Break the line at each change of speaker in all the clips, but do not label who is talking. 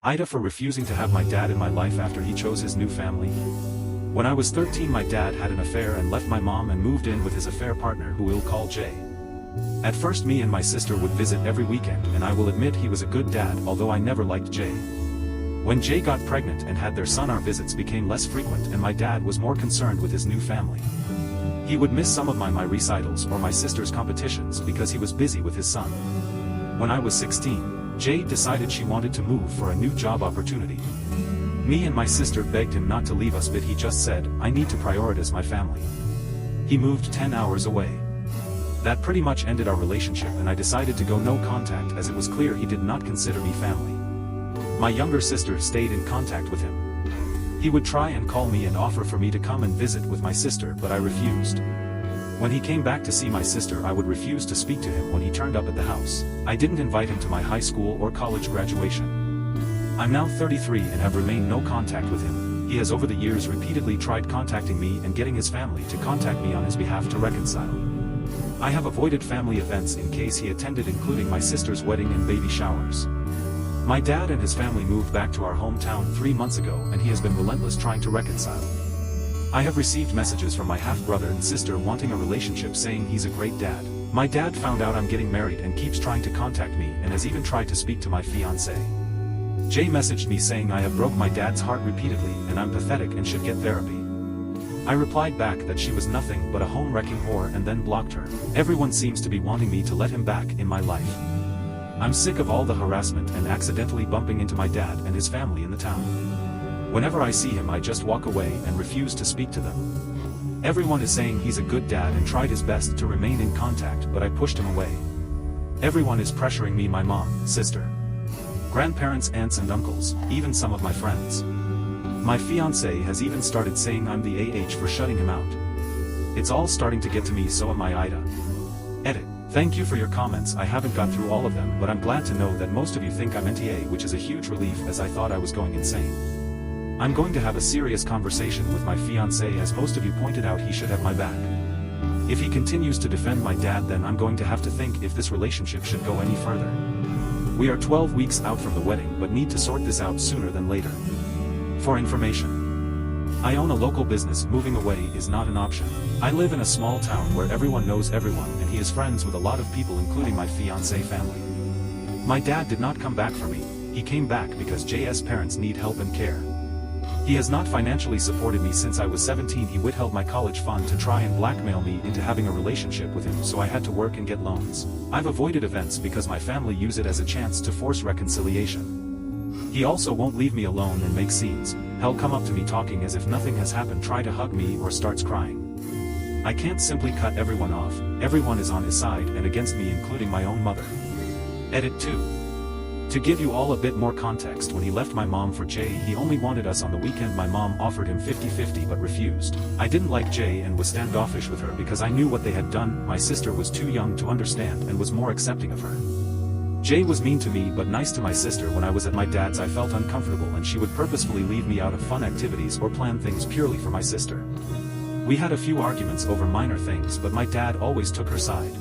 Aita for refusing to have my dad in my life after he chose his new family. When I was 13, my dad had an affair and left my mom and moved in with his affair partner, who we'll call Jay. At first, me and my sister would visit every weekend, and I will admit he was a good dad, although I never liked Jay. When Jay got pregnant and had their son, our visits became less frequent and my dad was more concerned with his new family. He would miss some of my recitals or my sister's competitions because he was busy with his son. When I was 16, Jay decided she wanted to move for a new job opportunity. Me and my sister begged him not to leave us, but he just said, "I need to prioritize my family." He moved 10 hours away. That pretty much ended our relationship, and I decided to go no contact as it was clear he did not consider me family. My younger sister stayed in contact with him. He would try and call me and offer for me to come and visit with my sister, but I refused. When he came back to see my sister, I would refuse to speak to him when he turned up at the house. I didn't invite him to my high school or college graduation. I'm now 33 and have remained no contact with him. He has over the years repeatedly tried contacting me and getting his family to contact me on his behalf to reconcile. I have avoided family events in case he attended, including my sister's wedding and baby showers. My dad and his family moved back to our hometown 3 months ago, and he has been relentless trying to reconcile. I have received messages from my half-brother and sister wanting a relationship, saying he's a great dad. My dad found out I'm getting married and keeps trying to contact me and has even tried to speak to my fiancée. Jay messaged me saying I have broke my dad's heart repeatedly and I'm pathetic and should get therapy. I replied back that she was nothing but a home-wrecking whore and then blocked her. Everyone seems to be wanting me to let him back in my life. I'm sick of all the harassment and accidentally bumping into my dad and his family in the town. Whenever I see him, I just walk away and refuse to speak to them. Everyone is saying he's a good dad and tried his best to remain in contact, but I pushed him away. Everyone is pressuring me, my mom, sister, grandparents, aunts and uncles, even some of my friends. My fiancé has even started saying I'm the AH for shutting him out. It's all starting to get to me, so am I, Aita. Edit. Thank you for your comments. I haven't got through all of them, but I'm glad to know that most of you think I'm NTA, which is a huge relief as I thought I was going insane. I'm going to have a serious conversation with my fiancé, as most of you pointed out he should have my back. If he continues to defend my dad, then I'm going to have to think if this relationship should go any further. We are 12 weeks out from the wedding, but need to sort this out sooner than later. For information, I own a local business. Moving away is not an option. I live in a small town where everyone knows everyone, and he is friends with a lot of people, including my fiancé family. My dad did not come back for me. He came back because J's parents need help and care. He has not financially supported me since I was 17. He withheld my college fund to try and blackmail me into having a relationship with him, so I had to work and get loans. I've avoided events because my family use it as a chance to force reconciliation. He also won't leave me alone and make scenes. He'll come up to me talking as if nothing has happened, try to hug me, or starts crying. I can't simply cut everyone off. Everyone is on his side and against me, including my own mother. Edit 2. To give you all a bit more context, when he left my mom for Jay, he only wanted us on the weekend. My mom offered him 50-50 but refused. I didn't like Jay and was standoffish with her because I knew what they had done. My sister was too young to understand and was more accepting of her. Jay was mean to me but nice to my sister. When I was at my dad's, I felt uncomfortable and she would purposefully leave me out of fun activities or plan things purely for my sister. We had a few arguments over minor things, but my dad always took her side.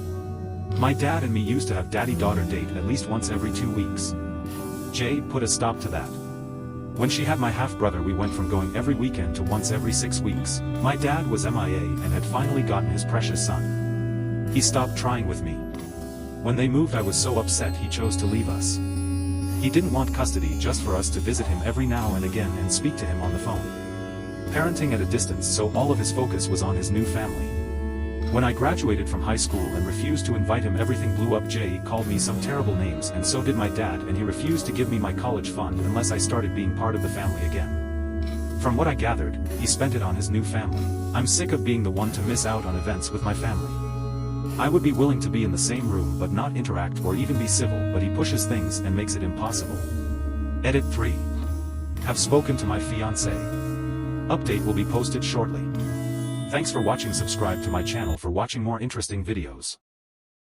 My dad and me used to have daddy-daughter date at least once every 2 weeks. Jay put a stop to that. When she had my half-brother, we went from going every weekend to once every 6 weeks. My dad was MIA and had finally gotten his precious son. He stopped trying with me. When they moved, I was so upset he chose to leave us. He didn't want custody, just for us to visit him every now and again and speak to him on the phone. Parenting at a distance, so all of his focus was on his new family. When I graduated from high school and refused to invite him, everything blew up. Jay called me some terrible names, and so did my dad, and he refused to give me my college fund unless I started being part of the family again. From what I gathered, he spent it on his new family. I'm sick of being the one to miss out on events with my family. I would be willing to be in the same room but not interact or even be civil, but he pushes things and makes it impossible. Edit 3. Have spoken to my fiancé. Update will be posted shortly. Thanks for watching. Subscribe to my channel for watching more interesting videos.